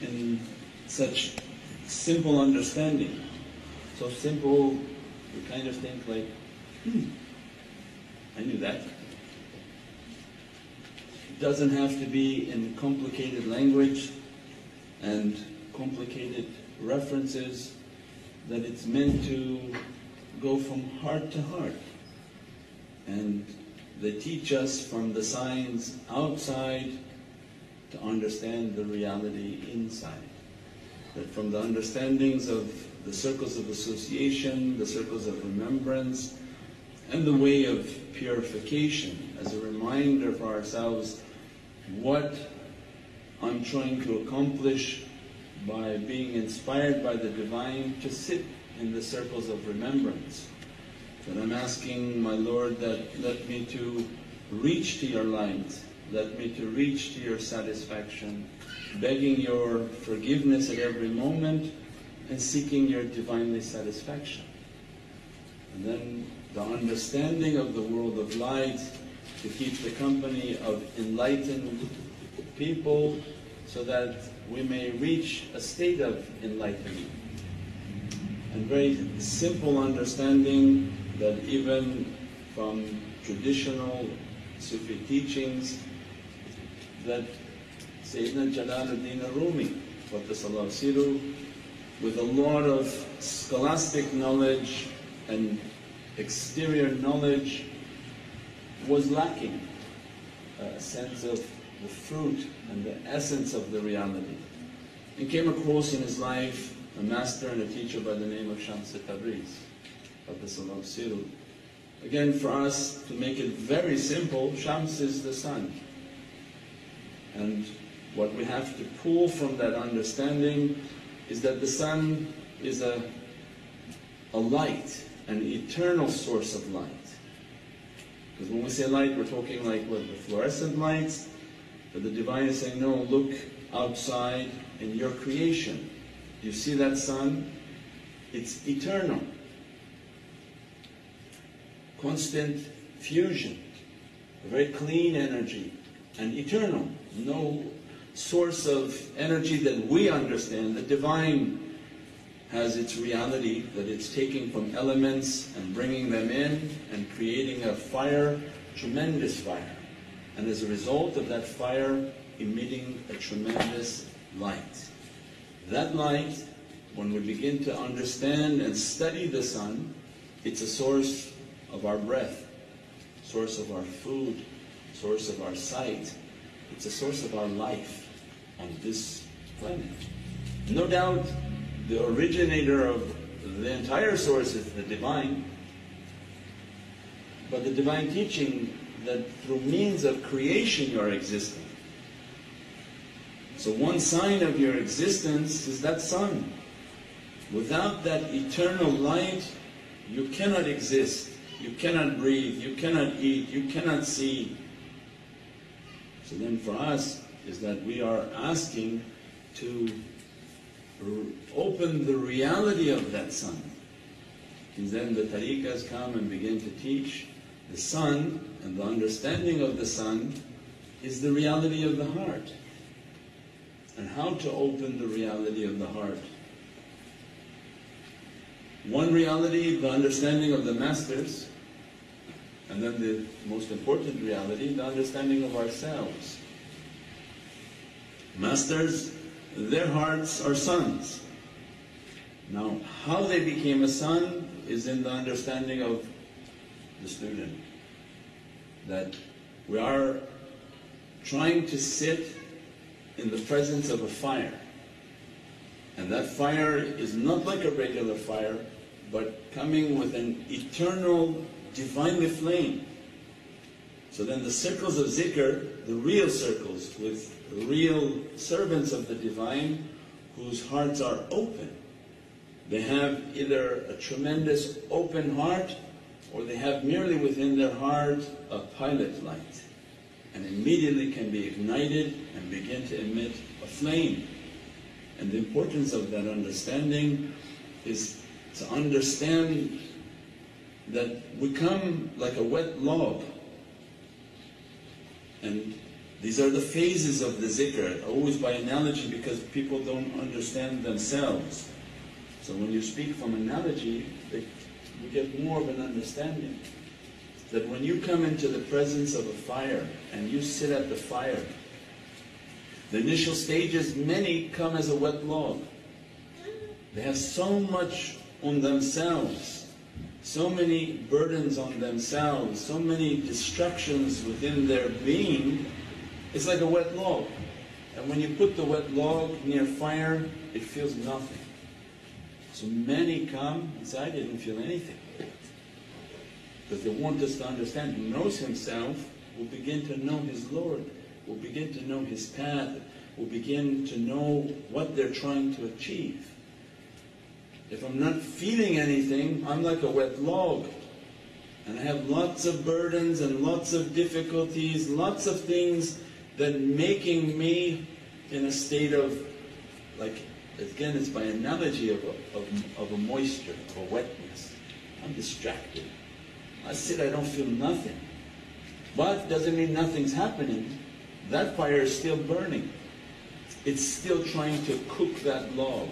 in such simple understanding. So simple, you kind of think like, I knew that. It doesn't have to be in complicated language and complicated references, that it's meant to go from heart to heart. And they teach us from the signs outside to understand the reality inside. That from the understandings of the circles of association, the circles of remembrance, and the way of purification, as a reminder for ourselves what I'm trying to accomplish by being inspired by the Divine to sit in the circles of remembrance. That I'm asking my Lord that let me to reach to your light, let me to reach to your satisfaction, begging your forgiveness at every moment and seeking your Divinely satisfaction. And then the understanding of the world of light, to keep the company of enlightened people so that we may reach a state of enlightenment. And very simple understanding that even from traditional Sufi teachings, that Sayyidina Jalaluddin Rumi, Qaddasallahu Sirruh, with a lot of scholastic knowledge and exterior knowledge, was lacking a sense of the fruit and the essence of the reality. And came across in his life a master and a teacher by the name of Shams Tabriz, Qaddasallahu Sirruh. Again, for us to make it very simple, Shams is the sun. And what we have to pull from that understanding is that the sun is a light, an eternal source of light. Because when we say light, we're talking like what, the fluorescent lights? But the Divine is saying, no, look outside in your creation. You see that sun? It's eternal. Constant fusion, a very clean energy and eternal. No source of energy that we understand. The Divine has its reality, that it's taking from elements and bringing them in and creating a fire, tremendous fire. And as a result of that fire, emitting a tremendous light. That light, when we begin to understand and study the sun, it's a source of our breath, source of our food, source of our sight. It's a source of our life on this planet. No doubt the originator of the entire source is the Divine, but the Divine teaching that through means of creation you are existing. So one sign of your existence is that sun. Without that eternal light, you cannot exist, you cannot breathe, you cannot eat, you cannot see. So then for us is that we are asking to open the reality of that sun. And then the tariqas come and begin to teach the sun, and the understanding of the sun is the reality of the heart. And how to open the reality of the heart. One reality, the understanding of the masters, and then the most important reality, the understanding of ourselves. Masters, their hearts are suns. Now, how they became a sun is in the understanding of the student. That we are trying to sit in the presence of a fire. And that fire is not like a regular fire, but coming with an eternal Divinely flame. So then the circles of zikr, the real circles with real servants of the Divine whose hearts are open. They have either a tremendous open heart, or they have merely within their heart a pilot light, and immediately can be ignited and begin to emit a flame. And the importance of that understanding is to understand that we come like a wet log, and These are the phases of the zikr, always by analogy because people don't understand themselves. So when you speak from analogy, you get more of an understanding. That when you come into the presence of a fire and you sit at the fire, the initial stages, many come as a wet log. They have so much on themselves, so many burdens on themselves, so many distractions within their being. It's like a wet log. And when you put the wet log near fire, it feels nothing. So many come and say, I didn't feel anything. Because they want us to understand, who knows himself will begin to know his Lord, will begin to know his path, will begin to know what they're trying to achieve. If I'm not feeling anything, I'm like a wet log. And I have lots of burdens and lots of difficulties, lots of things that making me in a state of, like, again it's by analogy of a moisture, of a wetness. I'm distracted. I sit, I don't feel nothing. But doesn't mean nothing's happening. That fire is still burning. It's still trying to cook that log.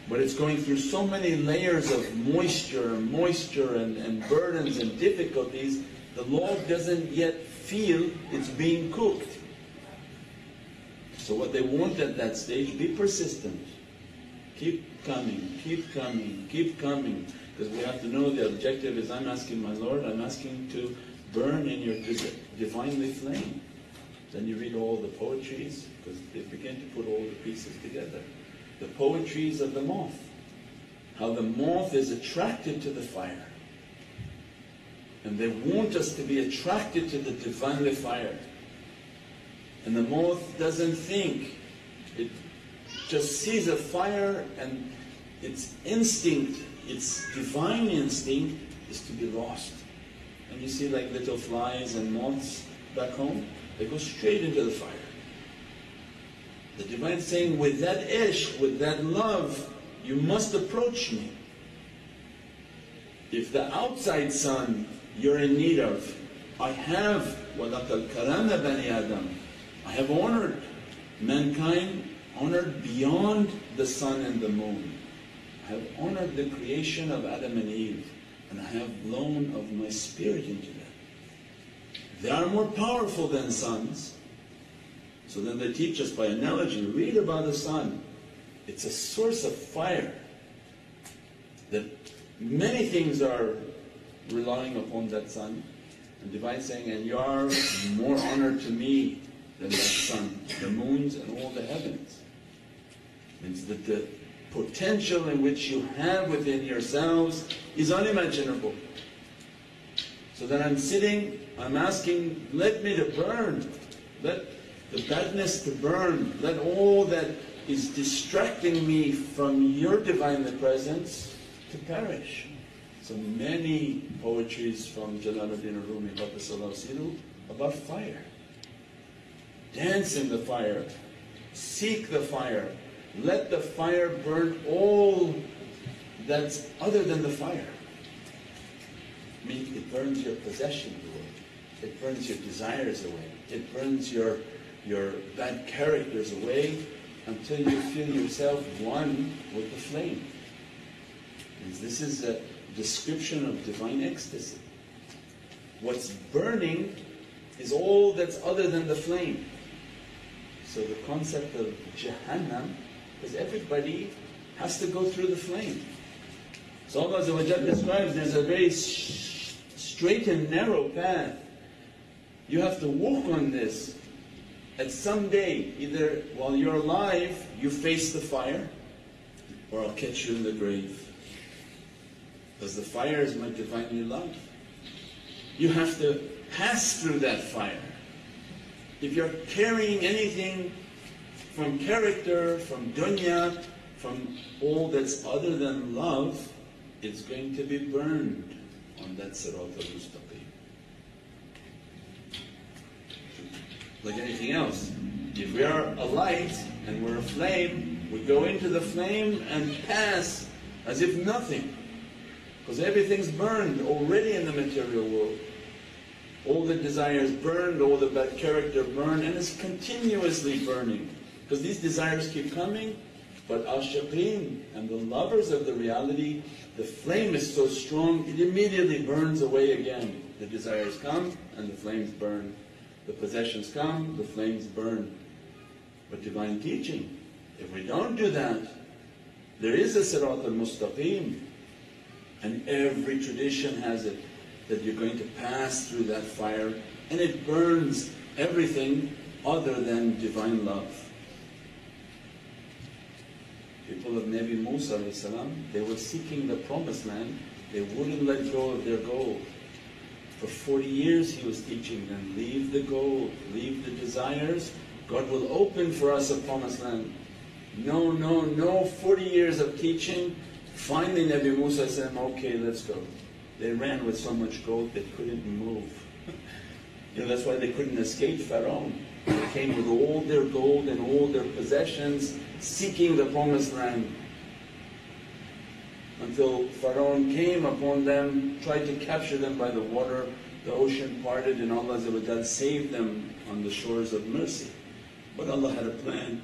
But it's going through so many layers of moisture and burdens and difficulties, the log doesn't yet feel it's being cooked. So what they want at that stage, be persistent. Keep coming, keep coming, keep coming. Because we have to know the objective is, I'm asking my Lord, I'm asking to burn in your divinely flame. Then you read all the poetries, because they begin to put all the pieces together. The poetries of the moth. How the moth is attracted to the fire. And they want us to be attracted to the divinely fire. And the moth doesn't think. It just sees a fire and its instinct, its divine instinct is to be lost. And you see like little flies and moths back home, they go straight into the fire. The divine is saying, with that ishq, with that love, you must approach me. If the outside sun you're in need of, I have وَلَقَدْ كَرَمْنَا بَنِي آدَمَ, I have honored mankind, honored beyond the sun and the moon. I have honored the creation of Adam and Eve, and I have blown of my spirit into them. They are more powerful than suns. So then they teach us by analogy, read about the sun. It's a source of fire. That many things are relying upon that sun. And divine saying, and you are more honored to me than that sun, the moons and all the heavens. Means that the potential in which you have within yourselves is unimaginable. So that I'm sitting, I'm asking, let me to burn, let the badness to burn, let all that is distracting me from your Divine Presence to perish. So many poetries from Jalaluddin Rumi about fire. Dance in the fire, seek the fire, let the fire burn all that's other than the fire. I mean, it burns your possessions away, it burns your desires away, it burns your bad characters away until you feel yourself one with the flame. And this is a description of divine ecstasy. What's burning is all that's other than the flame. So the concept of Jahannam is everybody has to go through the flame. So Allah describes there's a very straight and narrow path. You have to walk on this. At some day, either while you're alive, you face the fire, or I'll catch you in the grave. Because the fire is my divinely love. You have to pass through that fire. If you're carrying anything from character, from dunya, from all that's other than love, it's going to be burned on that Sirat al-Mustaqim. Like anything else, if we are a light and we're a flame, we go into the flame and pass as if nothing. Because everything's burned already in the material world. All the desires burned, all the bad character burned, and it's continuously burning. Because these desires keep coming, but ashiqeen and the lovers of the reality, the flame is so strong, it immediately burns away again. The desires come and the flames burn. The possessions come, the flames burn. But divine teaching, if we don't do that, there is a sirat al-mustaqim, and every tradition has it, that you're going to pass through that fire and it burns everything other than divine love. People of Nabi Musa, they were seeking the promised land, they wouldn't let go of their gold. For 40 years he was teaching them, leave the gold, leave the desires, God will open for us a promised land. No, no, no, 40 years of teaching, finally Nabi Musa said, okay, let's go. They ran with so much gold they couldn't move. That's why they couldn't escape Pharaoh. They came with all their gold and all their possessions, seeking the promised land. Until Pharaoh came upon them, tried to capture them by the water, the ocean parted and Allah saved them on the shores of mercy. But Allah had a plan.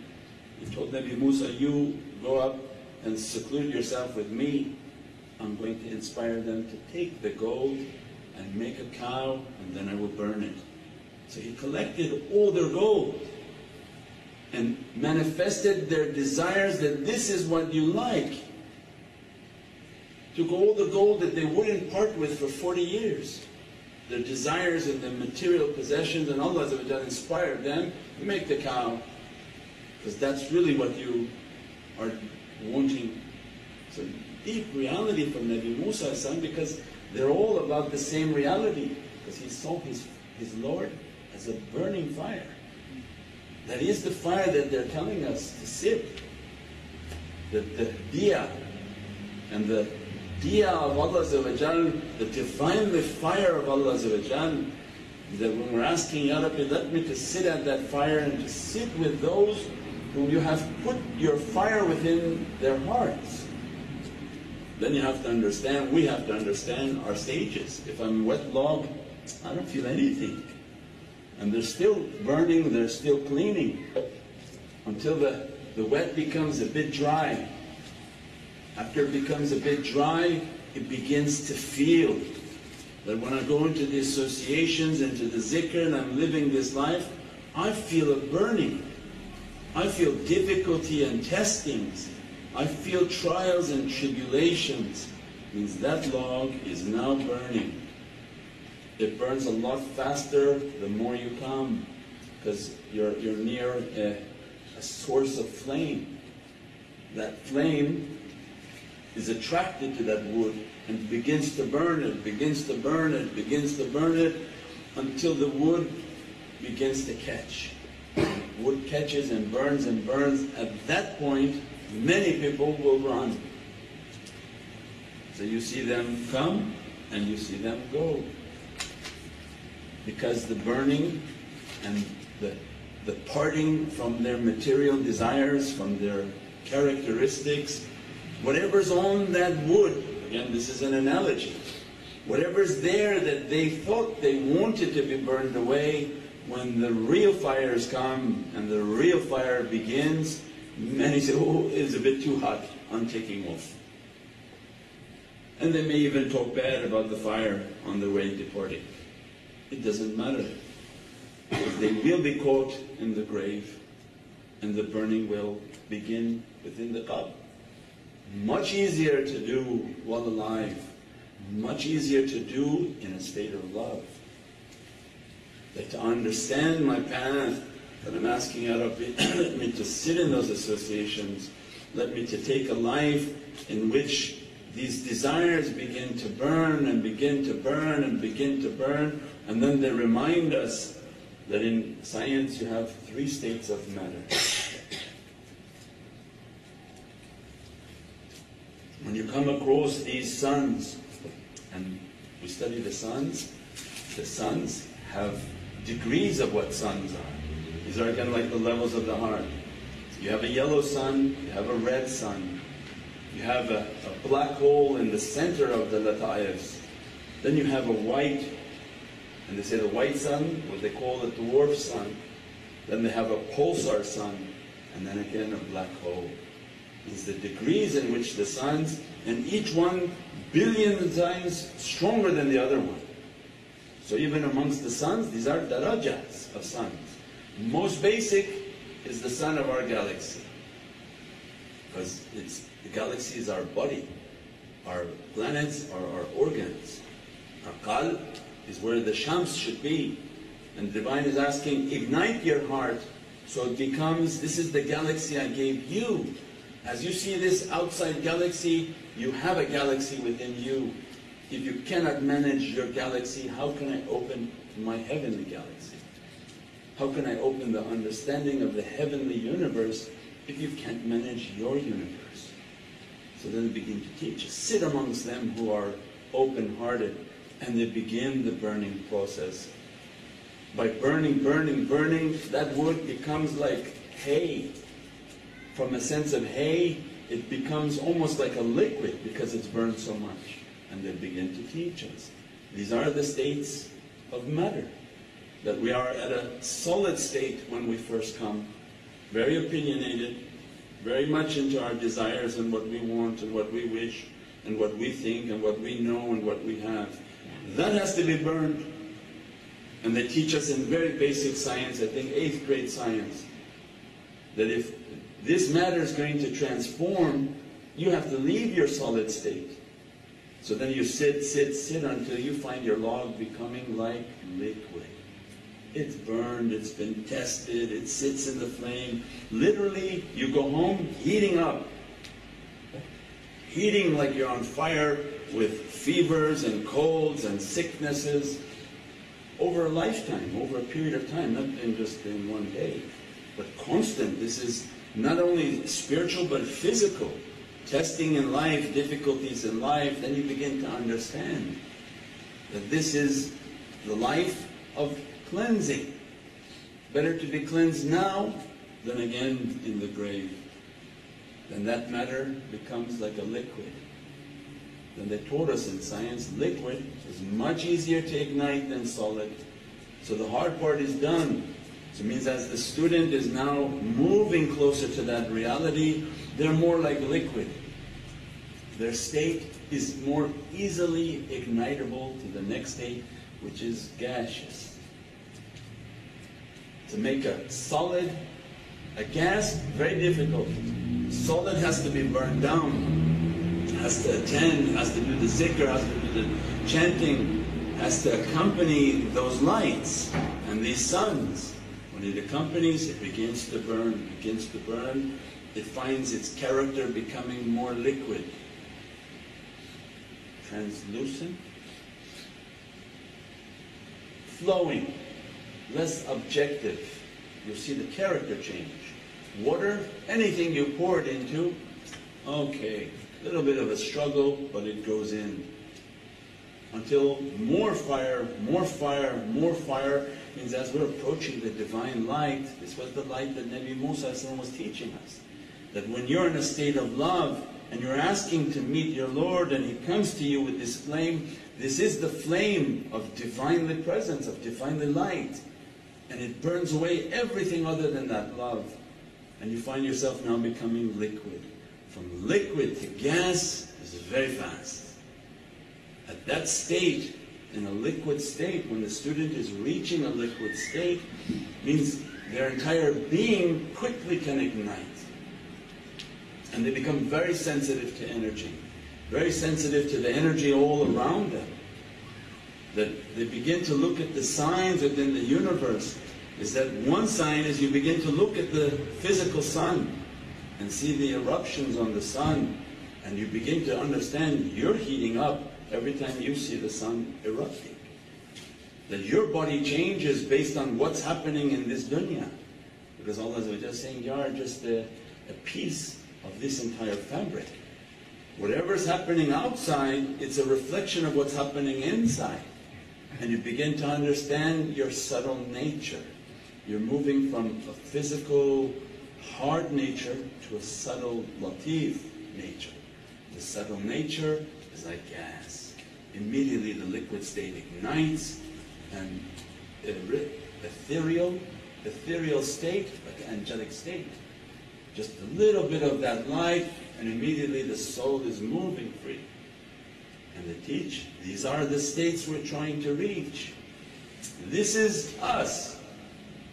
He told Nabi Musa, you go up and seclude yourself with me. I'm going to inspire them to take the gold and make a cow, and then I will burn it. So he collected all their gold and manifested their desires that this is what you like. Took all the gold that they wouldn't part with for 40 years. Their desires and their material possessions, and Allah inspired them to make the cow. Because that's really what you are wanting. So deep reality from Nabi Musa because they're all about the same reality. Because he saw his Lord as a burning fire. That is the fire that they're telling us to sit. The diya and the diya of Allah, the divinely fire of Allah, that when we're asking, Ya Rabbi, let me to sit at that fire and to sit with those whom you have put your fire within their hearts. Then you have to understand, we have to understand our stages. If I'm a wet log, I don't feel anything. And they're still burning, they're still cleaning, until the wet becomes a bit dry. After it becomes a bit dry, it begins to feel that when I go into the associations, into the zikr, and I'm living this life, I feel a burning. I feel difficulty and testings. I feel trials and tribulations. Means that log is now burning. It burns a lot faster the more you come, because you're near a source of flame. That flame is attracted to that wood and begins to burn it, begins to burn it, begins to burn it, until the wood begins to catch. Wood catches and burns and burns. At that point, many people will run. So you see them come and you see them go. Because the burning and the parting from their material desires, from their characteristics, whatever's on that wood, again this is an analogy, whatever's there that they thought they wanted to be burned away, when the real fires come and the real fire begins, many say, oh, it's a bit too hot, I'm taking off. And they may even talk bad about the fire on their way departing. It doesn't matter, because they will be caught in the grave and the burning will begin within the Qalb. Much easier to do while alive, much easier to do in a state of love. That to understand my path, that I'm asking Ya Rabbi, let me to sit in those associations, let me to take a life in which these desires begin to burn and begin to burn and begin to burn, and then they remind us that in science you have 3 states of matter. When you come across these suns, and we study the suns have degrees of what suns are. These are kind of like the levels of the heart. You have a yellow sun, you have a red sun, you have a black hole in the center of the lata'ifs, then you have a white And they say the white sun, what they call the dwarf sun, then they have a pulsar sun, and then again a black hole. It's the degrees in which the suns, and each one billion times stronger than the other one. So even amongst the suns, these are darajats of suns. Most basic is the sun of our galaxy, because the galaxy is our body, our planets are our organs. Our Qalb is where the Shams should be, and the Divine is asking, ignite your heart so it becomes, this is the galaxy I gave you. As you see this outside galaxy, you have a galaxy within you. If you cannot manage your galaxy, how can I open my heavenly galaxy? How can I open the understanding of the heavenly universe if you can't manage your universe? So then they begin to teach. Sit amongst them who are open-hearted, and they begin the burning process. By burning, burning, burning, that wood becomes like hay. From a sense of hay, it becomes almost like a liquid because it's burned so much. And they begin to teach us. These are the states of matter. That we are at a solid state when we first come, very opinionated, very much into our desires and what we want and what we wish and what we think and what we know and what we have. That has to be burned. And they teach us in very basic science, I think 8th grade science, that if this matter is going to transform, you have to leave your solid state. So then you sit, sit, sit until you find your log becoming like liquid. It's burned, it's been tested, it sits in the flame. Literally, you go home heating up. Heating like you're on fire with fevers and colds and sicknesses over a lifetime, over a period of time, not in just in one day, but constant. This is not only spiritual but physical. Testing in life, difficulties in life, then you begin to understand that this is the life of cleansing. Better to be cleansed now than again in the grave. Then that matter becomes like a liquid. Then they taught us in science, liquid is much easier to ignite than solid. So the hard part is done. So it means as the student is now moving closer to that reality, they're more like liquid. Their state is more easily ignitable to the next state, which is gaseous. To make a solid, a gas, very difficult. Solid has to be burned down, has to attend, has to do the zikr, has to do the chanting, has to accompany those lights and these suns. When it accompanies, it begins to burn, it finds its character becoming more liquid, translucent, flowing, less objective. You'll see the character change. Water, anything you pour it into, okay, a little bit of a struggle, but it goes in. Until more fire, more fire, more fire, means as we're approaching the divine light, this was the light that Nabi Musa was teaching us. That when you're in a state of love, and you're asking to meet your Lord, and He comes to you with this flame, this is the flame of divinely presence, of divinely light. And it burns away everything other than that love. And you find yourself now becoming liquid. From liquid to gas is very fast. At that state, in a liquid state, when the student is reaching a liquid state, means their entire being quickly can ignite. And they become very sensitive to energy, very sensitive to the energy all around them. That they begin to look at the signs within the universe. Is that one sign is you begin to look at the physical sun and see the eruptions on the sun, and you begin to understand you're heating up every time you see the sun erupting. That your body changes based on what's happening in this dunya. Because Allah is just saying, you are just a piece of this entire fabric. Whatever's happening outside, it's a reflection of what's happening inside. And you begin to understand your subtle nature. You're moving from a physical, hard nature to a subtle, latif nature. The subtle nature is like gas. Immediately the liquid state ignites, and ethereal state, like an angelic state. Just a little bit of that light, and immediately the soul is moving free. And they teach, these are the states we're trying to reach. This is us.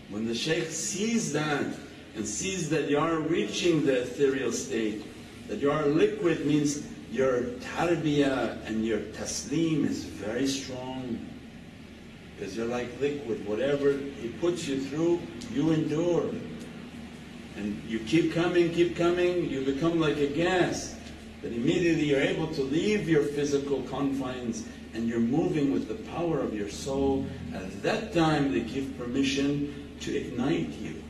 When the Shaykh sees that, and sees that you are reaching the ethereal state, that you are liquid, means your tarbiyah and your taslim is very strong. Because you're like liquid, whatever He puts you through, you endure. And you keep coming, you become like a gas. That immediately you're able to leave your physical confines and you're moving with the power of your soul. At that time they give permission to ignite you.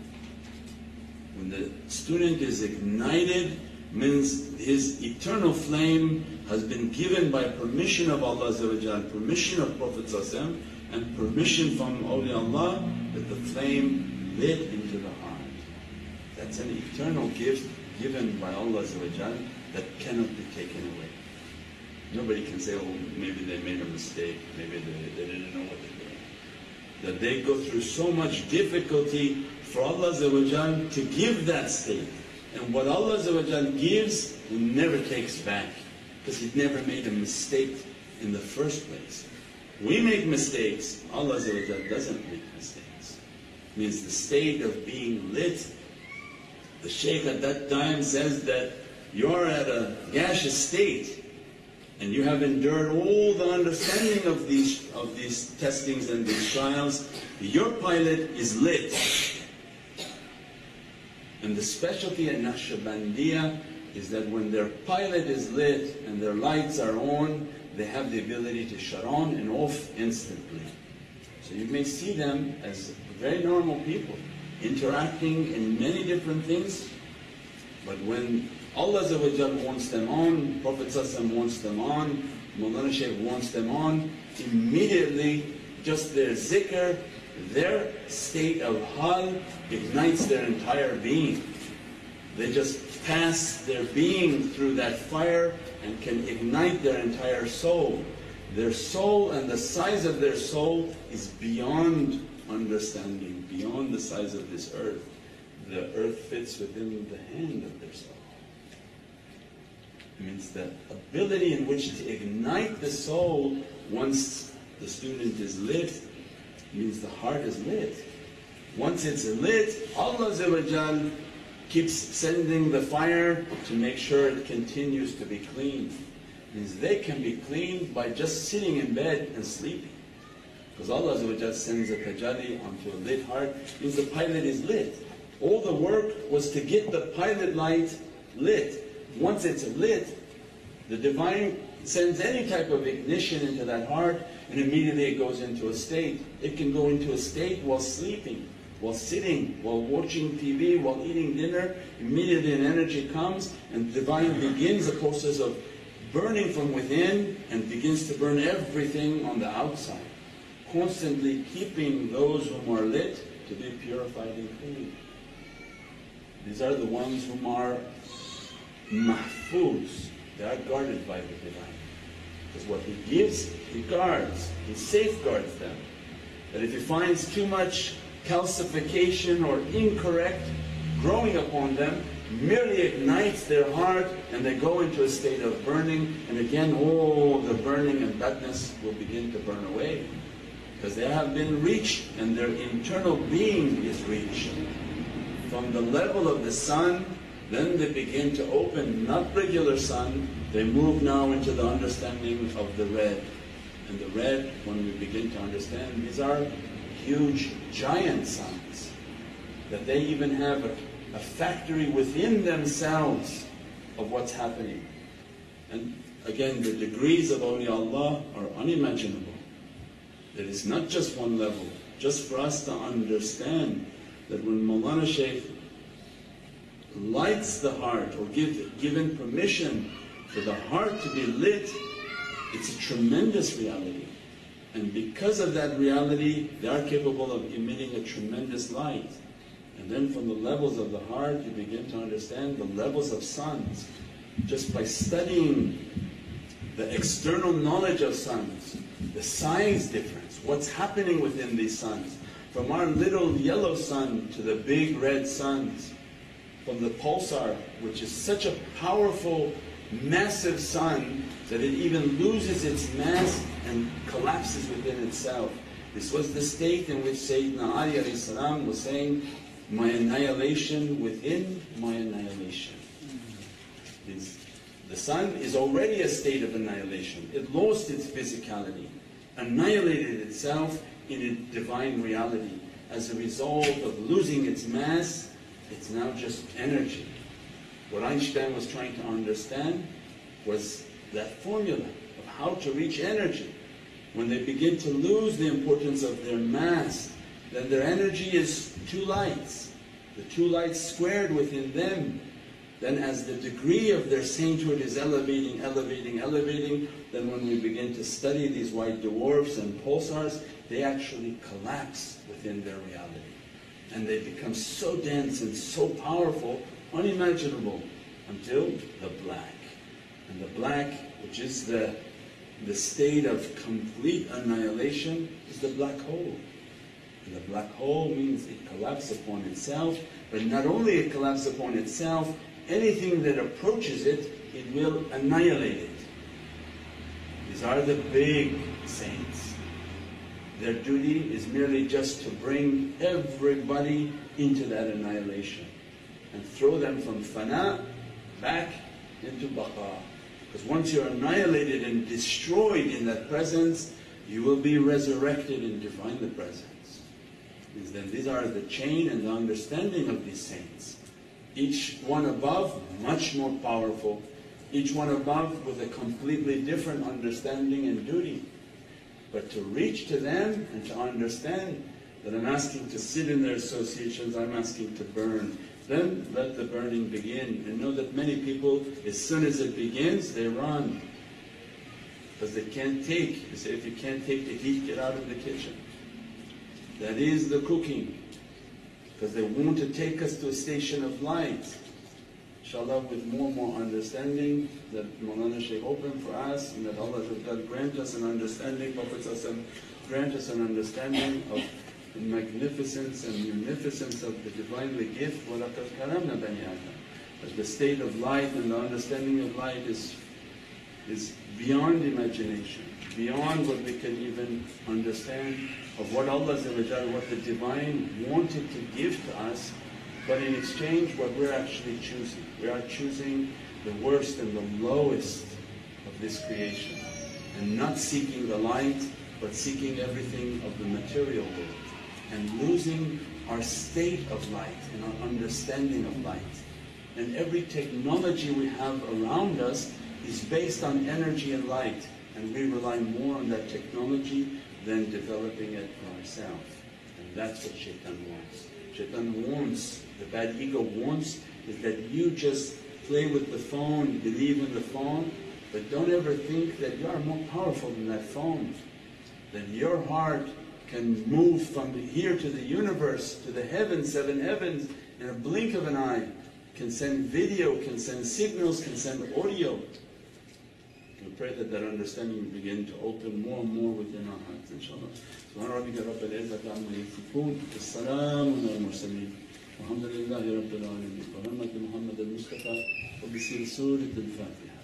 When the student is ignited, means his eternal flame has been given by permission of Allah, permission of Prophet and permission from Awliya Allah, that the flame lit into the heart. That's an eternal gift given by Allah that cannot be taken away. Nobody can say, oh, maybe they made a mistake, maybe they didn't know what they're doing. That they go through so much difficulty for Allah to give that state. And what Allah gives, He never takes back, because He never made a mistake in the first place. We make mistakes, Allah doesn't make mistakes. It means the state of being lit. The Shaykh at that time says that you're at a gaseous state and you have endured all the understanding of these testings and these trials. Your pilot is lit. And the specialty in Naqshbandiya is that when their pilot is lit and their lights are on, they have the ability to shut on and off instantly. So you may see them as very normal people, interacting in many different things, but when Allah wants them on, Prophet wants them on, Mawlana Shaykh wants them on, immediately just their zikr, their state of hal ignites their entire being. They just pass their being through that fire and can ignite their entire soul. Their soul and the size of their soul is beyond understanding, beyond the size of this earth. The earth fits within the hand of their soul. It means the ability in which to ignite the soul once the student is lit, means the heart is lit. Once it's lit, Allah keeps sending the fire to make sure it continues to be clean. It means they can be cleaned by just sitting in bed and sleeping. Because Allah sends a tajalli onto a lit heart, means the pilot is lit. All the work was to get the pilot light lit. Once it's lit, the Divine sends any type of ignition into that heart, and immediately it goes into a state. It can go into a state while sleeping, while sitting, while watching TV, while eating dinner. Immediately an energy comes and the Divine begins a process of burning from within and begins to burn everything on the outside, constantly keeping those whom are lit to be purified and clean. These are the ones whom are mahfuz, they are guarded by the Divine. Because what He gives, He guards, He safeguards them. That if He finds too much calcification or incorrect growing upon them, merely ignites their heart and they go into a state of burning, and again all the burning and badness will begin to burn away. Because they have been reached and their internal being is reached. From the level of the sun, then they begin to open, not regular sun, they move now into the understanding of the red. And the red, when we begin to understand, these are huge, giant suns. That they even have a factory within themselves of what's happening. And again, the degrees of Awliya Allah are unimaginable. That it's not just one level. Just for us to understand that when Mawlana Shaykh lights the heart or given permission for the heart to be lit, it's a tremendous reality. And because of that reality, they are capable of emitting a tremendous light. And then from the levels of the heart, you begin to understand the levels of suns. Just by studying the external knowledge of suns, the size difference, what's happening within these suns, from our little yellow sun to the big red suns, from the pulsar, which is such a powerful, massive sun that it even loses its mass and collapses within itself. This was the state in which Sayyidina Ali alayhi salam was saying, my annihilation within my annihilation. The sun is already a state of annihilation. It lost its physicality, annihilated itself in a divine reality. As a result of losing its mass, it's now just energy. What Einstein was trying to understand was that formula of how to reach energy. When they begin to lose the importance of their mass, then their energy is two lights. The two lights squared within them. Then as the degree of their sainthood is elevating, elevating, elevating, then when we begin to study these white dwarfs and pulsars, they actually collapse within their reality. And they become so dense and so powerful, unimaginable, until the black. And the black, which is the state of complete annihilation, is the black hole. And the black hole means it collapses upon itself, but not only it collapses upon itself, anything that approaches it, it will annihilate it. These are the big saints. Their duty is merely just to bring everybody into that annihilation and throw them from fana back into baqa. Because once you're annihilated and destroyed in that presence, you will be resurrected in divine presence. Means then these are the chain and the understanding of these saints. Each one above, much more powerful. Each one above with a completely different understanding and duty. But to reach to them and to understand that I'm asking to sit in their associations, I'm asking to burn. Then let the burning begin. And know that many people, as soon as it begins, they run. Because they can't take. They say, if you can't take the heat, get out of the kitchen. That is the cooking. Because they want to take us to a station of light. Inshallah, with more and more understanding, that Mawlana Shaykh opened for us, and that Allah grant us an understanding, Prophet grant us an understanding of the magnificence and munificence of the Divinely gift, وَلَقَدْ كَرَمْنَا بَنِي آدَمَ. As the state of light and the understanding of light is beyond imagination, beyond what we can even understand of what Allah, what the Divine wanted to give to us, but in exchange what we're actually choosing. We are choosing the worst and the lowest of this creation, and not seeking the light, but seeking everything of the material world, and losing our state of light and our understanding of light. And every technology we have around us is based on energy and light, and we rely more on that technology than developing it for ourselves. And that's what Shaitan wants. Shaitan wants, the bad ego wants, is that you just play with the phone, believe in the phone, but don't ever think that you are more powerful than that phone. That your heart can move from here to the universe, to the heavens, 7 heavens, in a blink of an eye, can send video, can send signals, can send audio. We pray that that understanding will begin to open more and more within our hearts, inshaAllah. Subhana rabbika rabbil izzati amma yasifun, wassalamun ala al-mursaleen, walhamdulillahi rabbil alameen. Bi hurmati Muhammad al-Mustafa, wa bi sirri Surat al-Fatiha.